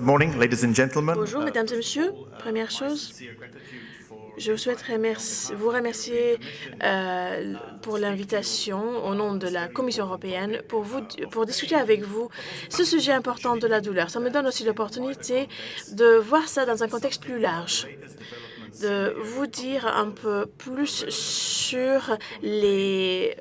morning, ladies and gentlemen. Bonjour, mesdames et messieurs. Première chose, je souhaiterais vous remercier pour l'invitation au nom de la Commission européenne pour discuter avec vous ce sujet important de la douleur. Ça me donne aussi l'opportunité de voir ça dans un contexte plus large, de vous dire un peu plus sur les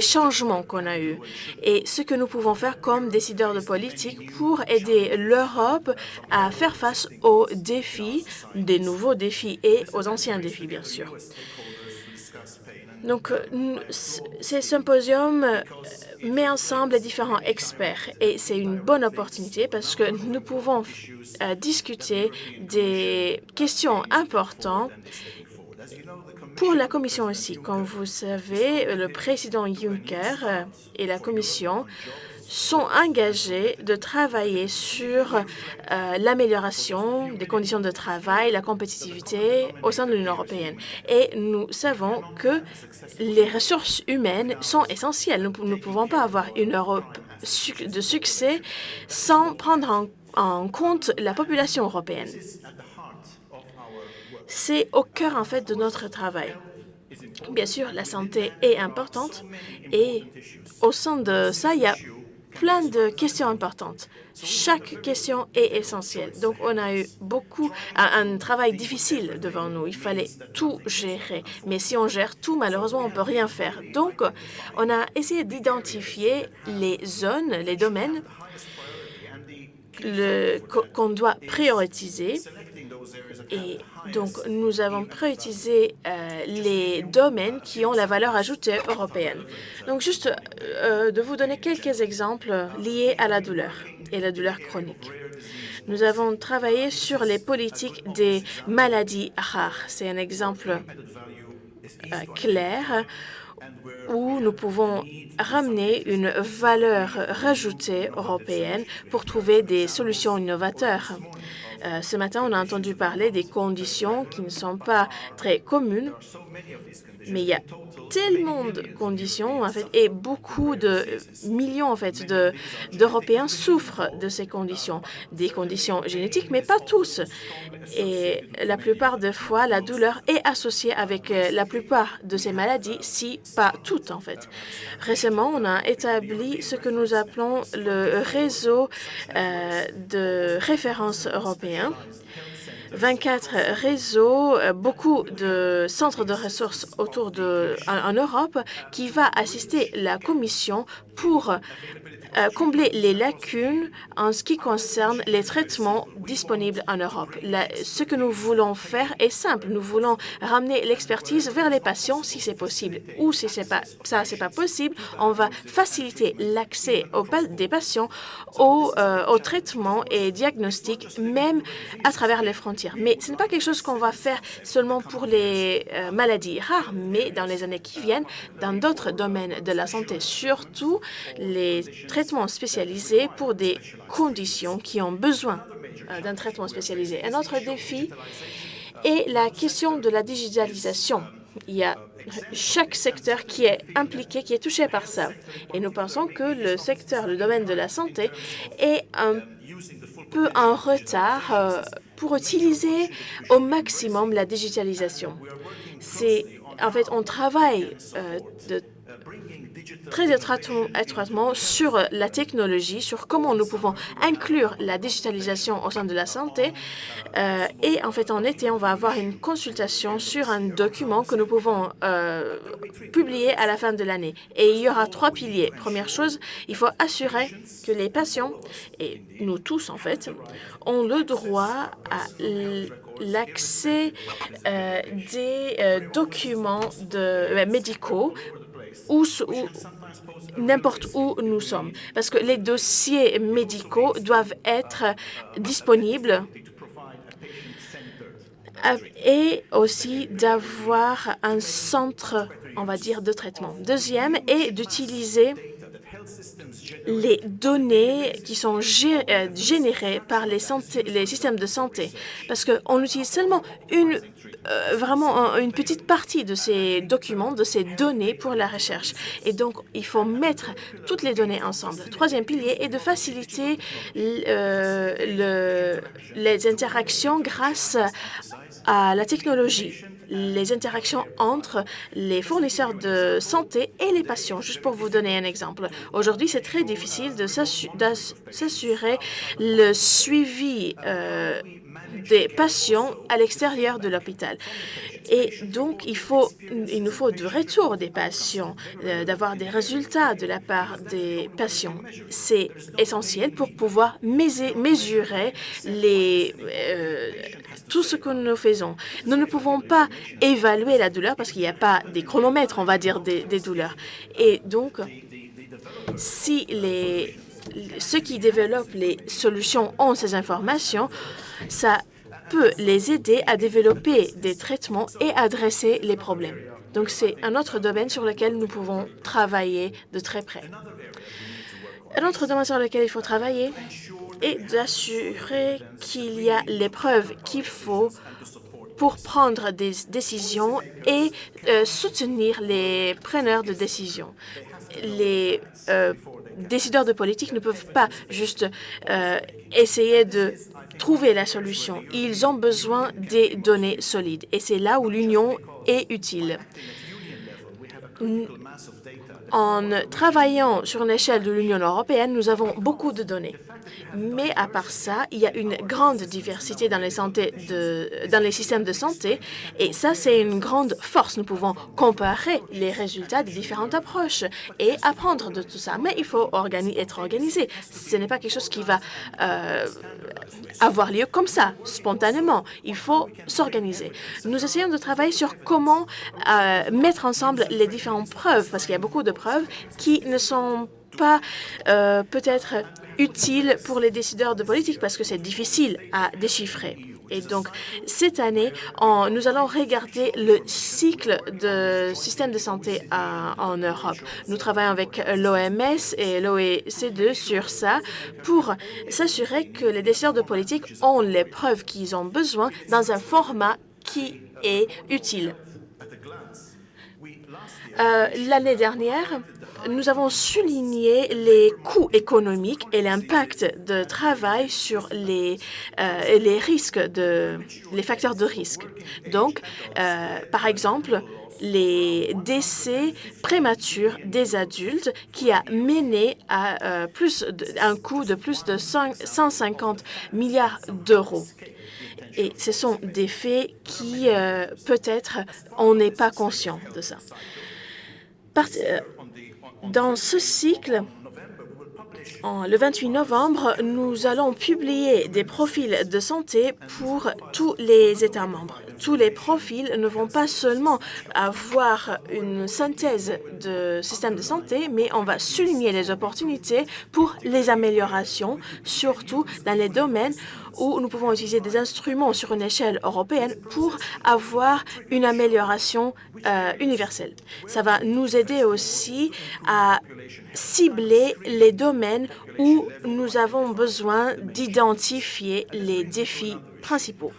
changements qu'on a eus et ce que nous pouvons faire comme décideurs de politique pour aider l'Europe à faire face aux défis, des nouveaux défis et aux anciens défis, bien sûr. Donc, ces symposiums met ensemble les différents experts et c'est une bonne opportunité parce que nous pouvons discuter des questions importantes pour la Commission aussi. Comme vous savez, le président Juncker et la Commission sont engagés de travailler sur l'amélioration des conditions de travail, la compétitivité au sein de l'Union européenne. Et nous savons que les ressources humaines sont essentielles. Nous ne pouvons pas avoir une Europe de succès sans prendre en compte la population européenne. C'est au cœur, en fait, de notre travail. Bien sûr, la santé est importante et au sein de ça, il y a plein de questions importantes. Chaque question est essentielle. Donc, on a eu un travail difficile devant nous. Il fallait tout gérer. Mais si on gère tout, malheureusement, on ne peut rien faire. Donc, on a essayé d'identifier les zones, les domaines qu'on doit prioriser. Et donc, nous avons prioritisé les domaines qui ont la valeur ajoutée européenne. Donc, juste de vous donner quelques exemples liés à la douleur et la douleur chronique. Nous avons travaillé sur les politiques des maladies rares. C'est un exemple clair où nous pouvons ramener une valeur rajoutée européenne pour trouver des solutions innovatrices. Ce matin, on a entendu parler des conditions qui ne sont pas très communes, mais il y a tellement de conditions, en fait, et beaucoup de millions, en fait, d'Européens souffrent de ces conditions. Des conditions génétiques, mais pas tous. Et la plupart des fois, la douleur est associée avec la plupart de ces maladies, si pas toutes, en fait. Récemment, on a établi ce que nous appelons le réseau de référence européen. 24 réseaux, beaucoup de centres de ressources en Europe qui va assister la Commission pour combler les lacunes en ce qui concerne les traitements disponibles en Europe. Ce que nous voulons faire est simple. Nous voulons ramener l'expertise vers les patients si c'est possible. Ou si c'est pas possible, on va faciliter l'accès des patients aux traitements et diagnostics, même à travers les frontières. Mais ce n'est pas quelque chose qu'on va faire seulement pour les maladies rares, mais dans les années qui viennent, dans d'autres domaines de la santé, surtout les traitements spécialisés pour des conditions qui ont besoin d'un traitement spécialisé. Un autre défi est la question de la digitalisation. Il y a chaque secteur qui est impliqué, qui est touché par ça. Et nous pensons que le domaine de la santé est un peu en retard pour utiliser au maximum la digitalisation. En fait, on travaille très étroitement sur la technologie, sur comment nous pouvons inclure la digitalisation au sein de la santé. Et en fait, en été, on va avoir une consultation sur un document que nous pouvons publier à la fin de l'année. Et il y aura 3 piliers. Première chose, il faut assurer que les patients, et nous tous en fait, ont le droit à l'accès des documents médicaux n'importe où nous sommes. Parce que les dossiers médicaux doivent être disponibles et aussi d'avoir un centre, on va dire, de traitement. Deuxième est d'utiliser les données qui sont générées par les systèmes de santé, parce qu'on utilise seulement vraiment une petite partie de ces documents, de ces données pour la recherche. Et donc, il faut mettre toutes les données ensemble. Le troisième pilier est de faciliter les interactions grâce à la technologie, les interactions entre les fournisseurs de santé et les patients. Juste pour vous donner un exemple, aujourd'hui, c'est très difficile de s'assurer le suivi des patients à l'extérieur de l'hôpital. Et donc, il nous faut du retour des patients, d'avoir des résultats de la part des patients. C'est essentiel pour pouvoir mesurer tout ce que nous faisons. Nous ne pouvons pas évaluer la douleur parce qu'il n'y a pas des chronomètres, on va dire, des douleurs. Et donc, si ceux qui développent les solutions ont ces informations, ça peut les aider à développer des traitements et adresser les problèmes. Donc, c'est un autre domaine sur lequel nous pouvons travailler de très près. Un autre domaine sur lequel il faut travailler est d'assurer qu'il y a les preuves qu'il faut pour prendre des décisions et soutenir les preneurs de décisions. Les décideurs de politique ne peuvent pas juste essayer de trouver la solution. Ils ont besoin des données solides et c'est là où l'Union est utile. En travaillant sur une échelle de l'Union européenne, nous avons beaucoup de données. Mais à part ça, il y a une grande diversité dans les systèmes de santé et ça, c'est une grande force. Nous pouvons comparer les résultats des différentes approches et apprendre de tout ça. Mais il faut être organisé. Ce n'est pas quelque chose qui va avoir lieu comme ça, spontanément. Il faut s'organiser. Nous essayons de travailler sur comment mettre ensemble les différentes preuves, parce qu'il y a beaucoup de preuves qui ne sont pas peut-être utiles pour les décideurs de politique parce que c'est difficile à déchiffrer. Et donc, cette année, nous allons regarder le cycle de système de santé en Europe. Nous travaillons avec l'OMS et l'OECD sur ça pour s'assurer que les décideurs de politique ont les preuves qu'ils ont besoin dans un format qui est utile. L'année dernière, nous avons souligné les coûts économiques et l'impact de travail sur les risques, les facteurs de risque. Donc, par exemple, les décès prématurés des adultes qui a mené à un coût de plus de 150 milliards d'euros. Et ce sont des faits qui, peut-être, on n'est pas conscient de ça. Dans ce cycle, le 28 novembre, nous allons publier des profils de santé pour tous les États membres. Tous les profils ne vont pas seulement avoir une synthèse de système de santé, mais on va souligner les opportunités pour les améliorations, surtout dans les domaines où nous pouvons utiliser des instruments sur une échelle européenne pour avoir une amélioration universelle. Ça va nous aider aussi à cibler les domaines où nous avons besoin d'identifier les défis principaux.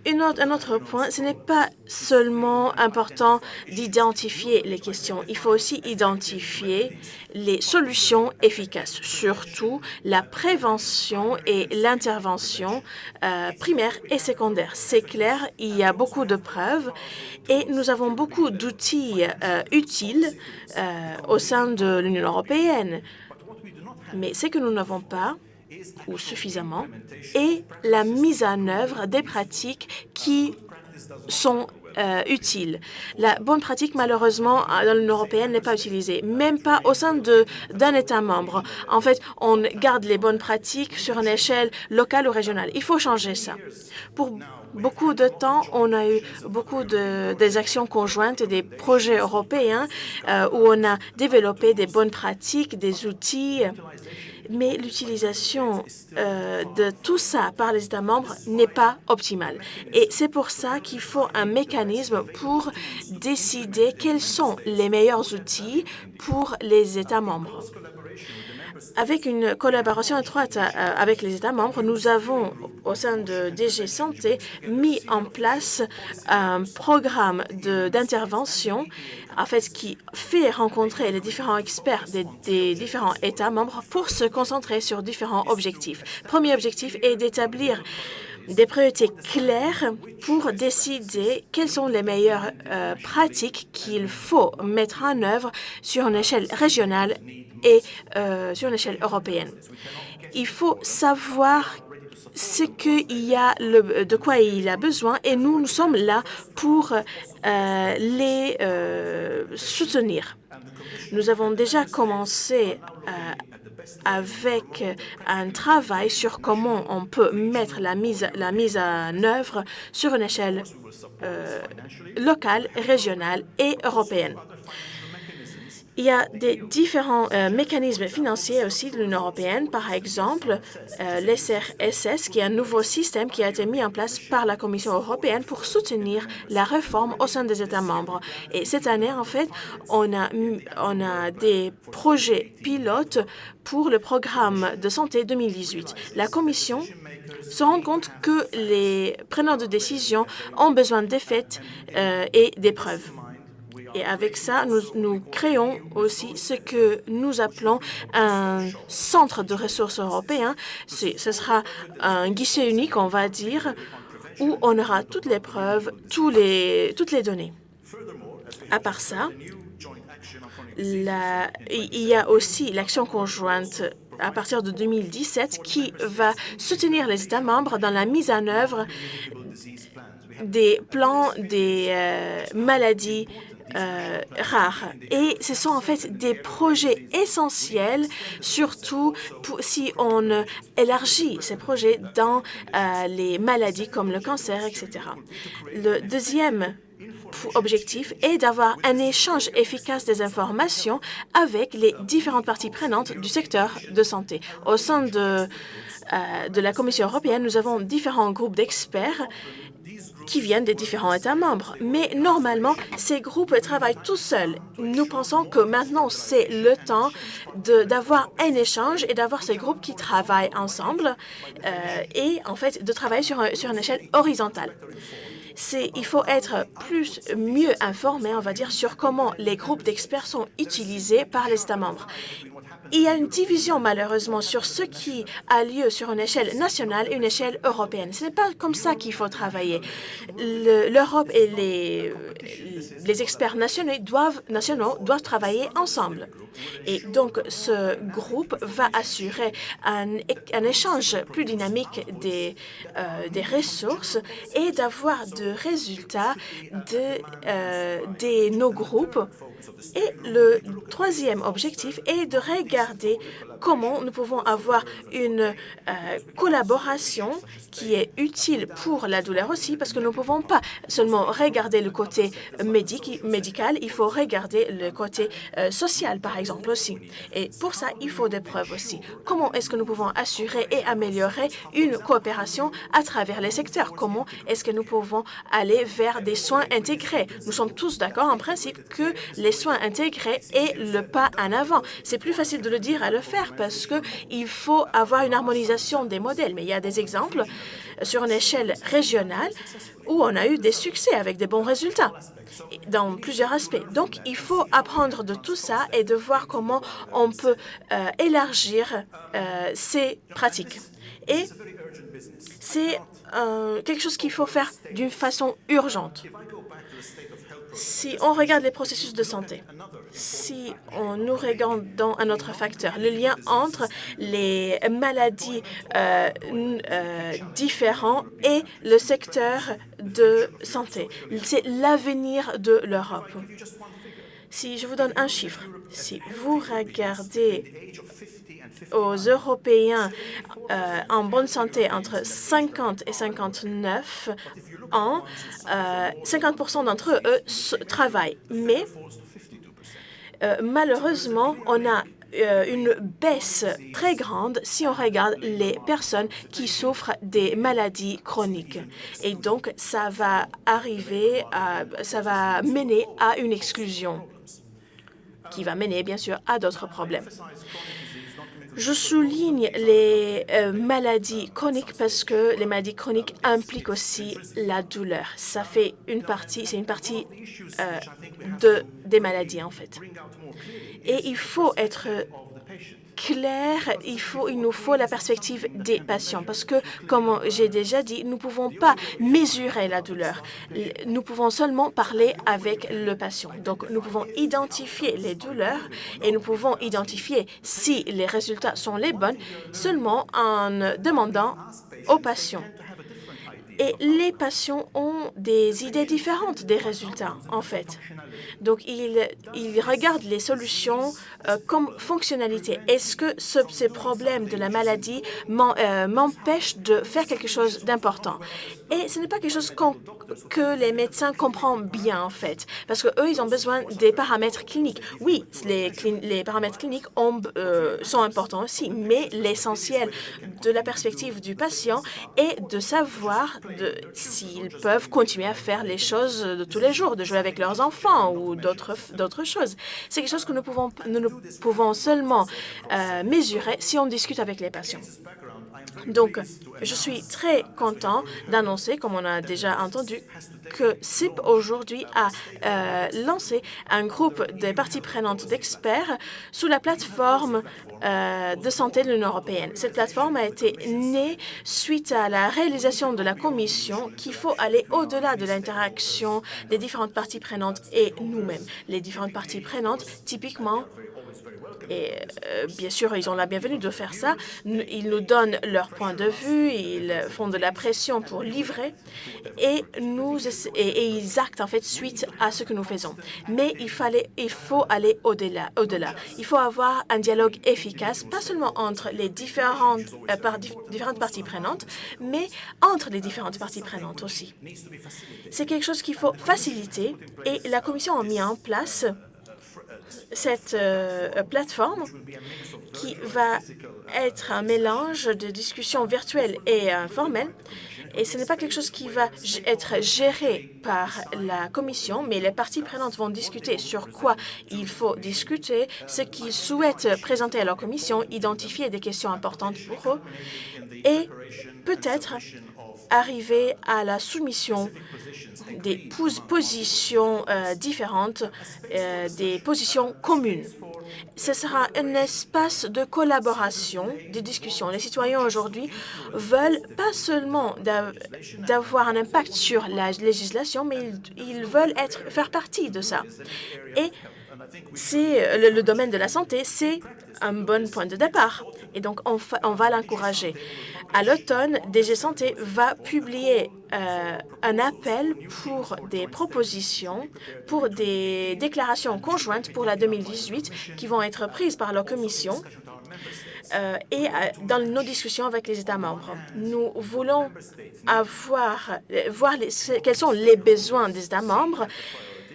Un autre point, ce n'est pas seulement important d'identifier les questions, il faut aussi identifier les solutions efficaces, surtout la prévention et l'intervention primaire et secondaire. C'est clair, il y a beaucoup de preuves et nous avons beaucoup d'outils utiles au sein de l'Union européenne. Mais ce que nous n'avons pas, ou suffisamment, et la mise en œuvre des pratiques qui sont utiles. La bonne pratique, malheureusement, dans l'Union européenne n'est pas utilisée, même pas au sein d'un État membre. En fait, on garde les bonnes pratiques sur une échelle locale ou régionale. Il faut changer ça. Pour beaucoup de temps, on a eu beaucoup des actions conjointes et des projets européens où on a développé des bonnes pratiques, des outils, mais l'utilisation de tout ça par les États membres n'est pas optimale. Et c'est pour ça qu'il faut un mécanisme pour décider quels sont les meilleurs outils pour les États membres. Avec une collaboration étroite avec les États membres, nous avons, au sein de DG Santé, mis en place un programme d'intervention en fait, qui fait rencontrer les différents experts des différents États membres pour se concentrer sur différents objectifs. Premier objectif est d'établir des priorités claires pour décider quelles sont les meilleures pratiques qu'il faut mettre en œuvre sur une échelle régionale et sur une échelle européenne. Il faut savoir de quoi il a besoin et nous sommes là pour les soutenir. Nous avons déjà commencé avec un travail sur comment on peut mettre la mise en œuvre sur une échelle locale, régionale et européenne. Il y a des différents mécanismes financiers aussi de l'Union européenne, par exemple l'SRSS, qui est un nouveau système qui a été mis en place par la Commission européenne pour soutenir la réforme au sein des États membres. Et cette année, en fait, on a des projets pilotes pour le programme de santé 2018. La Commission se rend compte que les preneurs de décision ont besoin des faits et des preuves. Et avec ça, nous créons aussi ce que nous appelons un centre de ressources européen. Ce sera un guichet unique, on va dire, où on aura toutes les preuves, toutes les données. À part ça, il y a aussi l'action conjointe à partir de 2017 qui va soutenir les États membres dans la mise en œuvre des plans des maladies rares. Et ce sont en fait des projets essentiels, surtout si on élargit ces projets dans les maladies comme le cancer, etc. Le deuxième objectif est d'avoir un échange efficace des informations avec les différentes parties prenantes du secteur de santé. Au sein de la Commission européenne, nous avons différents groupes d'experts qui viennent des différents États membres. Mais normalement, ces groupes travaillent tout seuls. Nous pensons que maintenant, c'est le temps d'avoir un échange et d'avoir ces groupes qui travaillent ensemble et en fait de travailler sur une échelle horizontale. Il faut être mieux informé, on va dire, sur comment les groupes d'experts sont utilisés par les États membres. Il y a une division, malheureusement, sur ce qui a lieu sur une échelle nationale et une échelle européenne. Ce n'est pas comme ça qu'il faut travailler. L'Europe et les experts nationaux doivent travailler ensemble. Et donc, ce groupe va assurer un échange plus dynamique des ressources et d'avoir de résultats de nos groupes. Et le troisième objectif est de regarder comment nous pouvons avoir une collaboration qui est utile pour la douleur aussi, parce que nous ne pouvons pas seulement regarder le côté médical, il faut regarder le côté social, par exemple, aussi. Et pour ça, il faut des preuves aussi. Comment est-ce que nous pouvons assurer et améliorer une coopération à travers les secteurs? Comment est-ce que nous pouvons aller vers des soins intégrés? Nous sommes tous d'accord en principe que les soins intégrés est le pas en avant. C'est plus facile de le dire à le faire parce qu'il faut avoir une harmonisation des modèles. Mais il y a des exemples sur une échelle régionale où on a eu des succès avec des bons résultats dans plusieurs aspects. Donc, il faut apprendre de tout ça et de voir comment on peut élargir ces pratiques. Et c'est quelque chose qu'il faut faire d'une façon urgente. Si on regarde les processus de santé, si nous regardons un autre facteur, le lien entre les maladies différentes et le secteur de santé, c'est l'avenir de l'Europe. Si je vous donne un chiffre, si vous regardez aux Européens en bonne santé entre 50 et 59 ans, 50% d'entre eux travaillent. Mais malheureusement, on a une baisse très grande si on regarde les personnes qui souffrent des maladies chroniques. Et donc, ça va mener à une exclusion qui va mener, bien sûr, à d'autres problèmes. Je souligne les maladies chroniques parce que les maladies chroniques impliquent aussi la douleur. C'est une partie des maladies, en fait. Et il faut être clair, il nous faut la perspective des patients parce que, comme j'ai déjà dit, nous ne pouvons pas mesurer la douleur. Nous pouvons seulement parler avec le patient. Donc, nous pouvons identifier les douleurs et nous pouvons identifier si les résultats sont les bons seulement en demandant aux patients. Et les patients ont des idées différentes des résultats, en fait. Donc, ils regardent les solutions comme fonctionnalité. Est-ce que ces problèmes de la maladie m'empêchent de faire quelque chose d'important? Et ce n'est pas quelque chose que les médecins comprennent bien, en fait, parce qu'eux, ils ont besoin des paramètres cliniques. Oui, les paramètres cliniques sont importants aussi, mais l'essentiel de la perspective du patient est de savoir s'ils peuvent continuer à faire les choses de tous les jours, de jouer avec leurs enfants ou d'autres choses. C'est quelque chose que nous pouvons seulement mesurer si on discute avec les patients. Donc, je suis très content d'annoncer, comme on a déjà entendu, que CIP aujourd'hui a lancé un groupe de parties prenantes d'experts sous la plateforme de santé de l'Union européenne. Cette plateforme a été née suite à la réalisation de la Commission qu'il faut aller au-delà de l'interaction des différentes parties prenantes et nous-mêmes. Les différentes parties prenantes, typiquement, et bien sûr, ils ont la bienvenue de faire ça. Ils nous donnent leur point de vue, ils font de la pression pour livrer et ils actent en fait suite à ce que nous faisons. Mais il faut aller au-delà. Il faut avoir un dialogue efficace, pas seulement entre les différentes parties prenantes, mais entre les différentes parties prenantes aussi. C'est quelque chose qu'il faut faciliter et la Commission a mis en place cette plateforme qui va être un mélange de discussions virtuelles et formelles. Et ce n'est pas quelque chose qui va être géré par la Commission, mais les parties prenantes vont discuter sur quoi il faut discuter, ce qu'ils souhaitent présenter à la Commission, identifier des questions importantes pour eux et peut-être arriver à la soumission des positions différentes, des positions communes. Ce sera un espace de collaboration, de discussion. Les citoyens aujourd'hui veulent pas seulement d'avoir un impact sur la législation, mais ils veulent faire partie de ça. Et le domaine de la santé, c'est un bon point de départ. Et donc, on va l'encourager. À l'automne, DG Santé va publier un appel pour des propositions, pour des déclarations conjointes pour la 2018 qui vont être prises par la Commission et dans nos discussions avec les États membres. Nous voulons voir quels sont les besoins des États membres,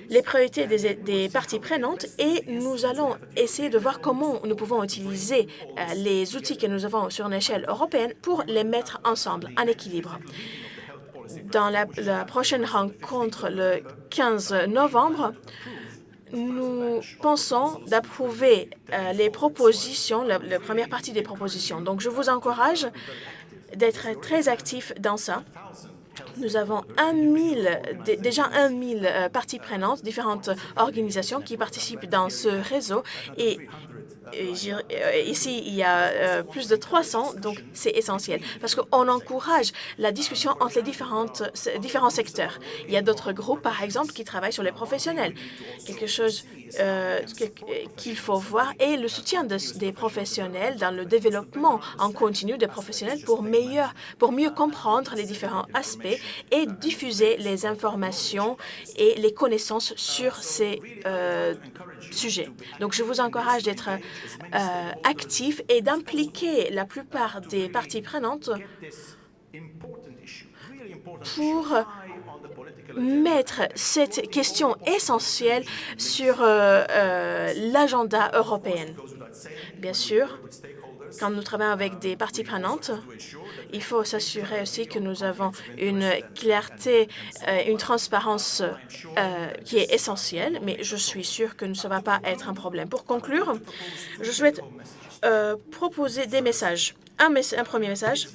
les priorités des parties prenantes et nous allons essayer de voir comment nous pouvons utiliser les outils que nous avons sur une échelle européenne pour les mettre ensemble, en équilibre. Dans la prochaine rencontre, le 15 novembre, nous pensons d'approuver les propositions, la première partie des propositions. Donc, je vous encourage d'être très actifs dans ça. Nous avons déjà 1000 parties prenantes, différentes organisations qui participent dans ce réseau et ici, il y a plus de 300, donc c'est essentiel parce qu'on encourage la discussion entre les différents secteurs. Il y a d'autres groupes, par exemple, qui travaillent sur les professionnels. Quelque chose qu'il faut voir est le soutien des professionnels dans le développement en continu des professionnels pour mieux comprendre les différents aspects et diffuser les informations et les connaissances sur ces sujets. Donc, je vous encourage d'être actif et d'impliquer la plupart des parties prenantes pour mettre cette question essentielle sur l'agenda européen. Bien sûr, quand nous travaillons avec des parties prenantes, il faut s'assurer aussi que nous avons une clarté, une transparence qui est essentielle, mais je suis sûre que ça ne va pas être un problème. Pour conclure, je souhaite proposer des messages. Un premier message,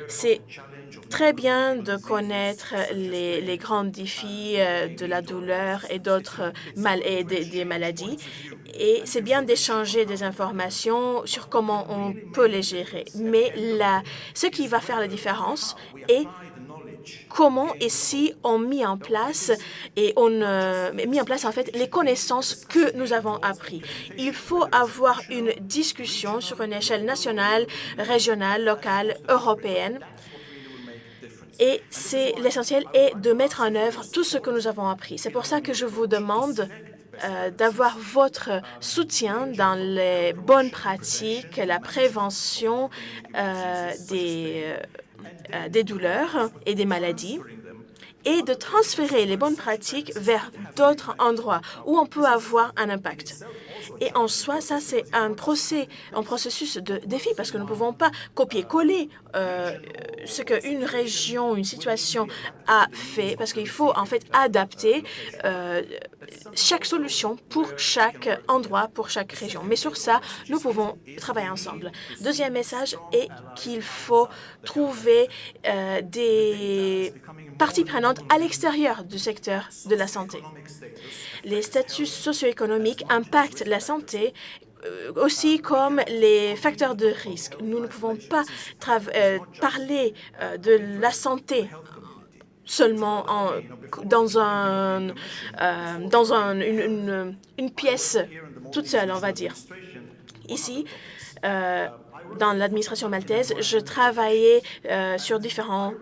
c'est très bien de connaître les grands défis de la douleur et d'autres des maladies. Et c'est bien d'échanger des informations sur comment on peut les gérer. Mais ce qui va faire la différence est comment et si on met en place en fait les connaissances que nous avons apprises. Il faut avoir une discussion sur une échelle nationale, régionale, locale, européenne. Et l'essentiel est de mettre en œuvre tout ce que nous avons appris. C'est pour ça que je vous demande d'avoir votre soutien dans les bonnes pratiques, la prévention des douleurs et des maladies, et de transférer les bonnes pratiques vers d'autres endroits où on peut avoir un impact. Et en soi, ça, c'est un processus de défi parce que nous ne pouvons pas copier-coller ce qu'une région, une situation a fait, parce qu'il faut en fait adapter chaque solution pour chaque endroit, pour chaque région. Mais sur ça, nous pouvons travailler ensemble. Deuxième message est qu'il faut trouver des parties prenantes à l'extérieur du secteur de la santé. Les statuts socio-économiques impactent la santé aussi comme les facteurs de risque. Nous ne pouvons pas parler de la santé seulement dans une pièce toute seule, on va dire. Ici, dans l'administration maltaise, je travaillais sur différents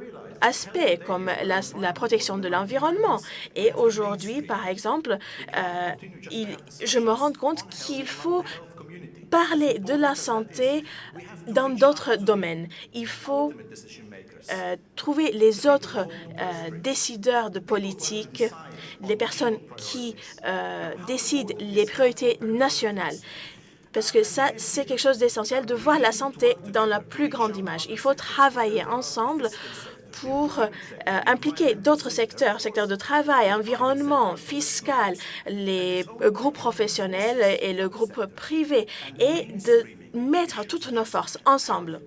aspects comme la protection de l'environnement. Et aujourd'hui, par exemple, je me rends compte qu'il faut parler de la santé dans d'autres domaines. Il faut trouver les autres décideurs de politique, les personnes qui décident les priorités nationales. Parce que ça, c'est quelque chose d'essentiel, de voir la santé dans la plus grande image. Il faut travailler ensemble pour impliquer d'autres secteurs de travail, environnement, fiscal, les groupes professionnels et le groupe privé, et de mettre toutes nos forces ensemble.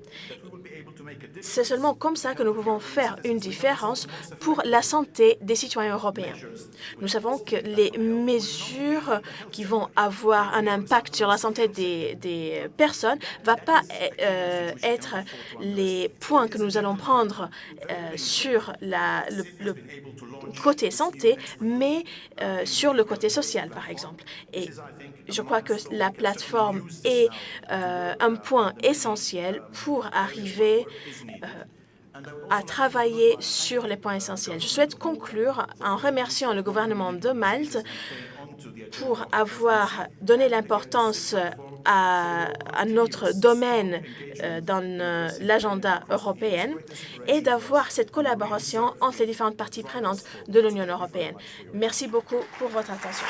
C'est seulement comme ça que nous pouvons faire une différence pour la santé des citoyens européens. Nous savons que les mesures qui vont avoir un impact sur la santé des personnes ne vont pas être les points que nous allons prendre sur le côté santé, mais sur le côté social, par exemple. Et je crois que la plateforme est un point essentiel pour arriver à travailler sur les points essentiels. Je souhaite conclure en remerciant le gouvernement de Malte pour avoir donné l'importance à notre domaine dans l'agenda européen et d'avoir cette collaboration entre les différentes parties prenantes de l'Union européenne. Merci beaucoup pour votre attention.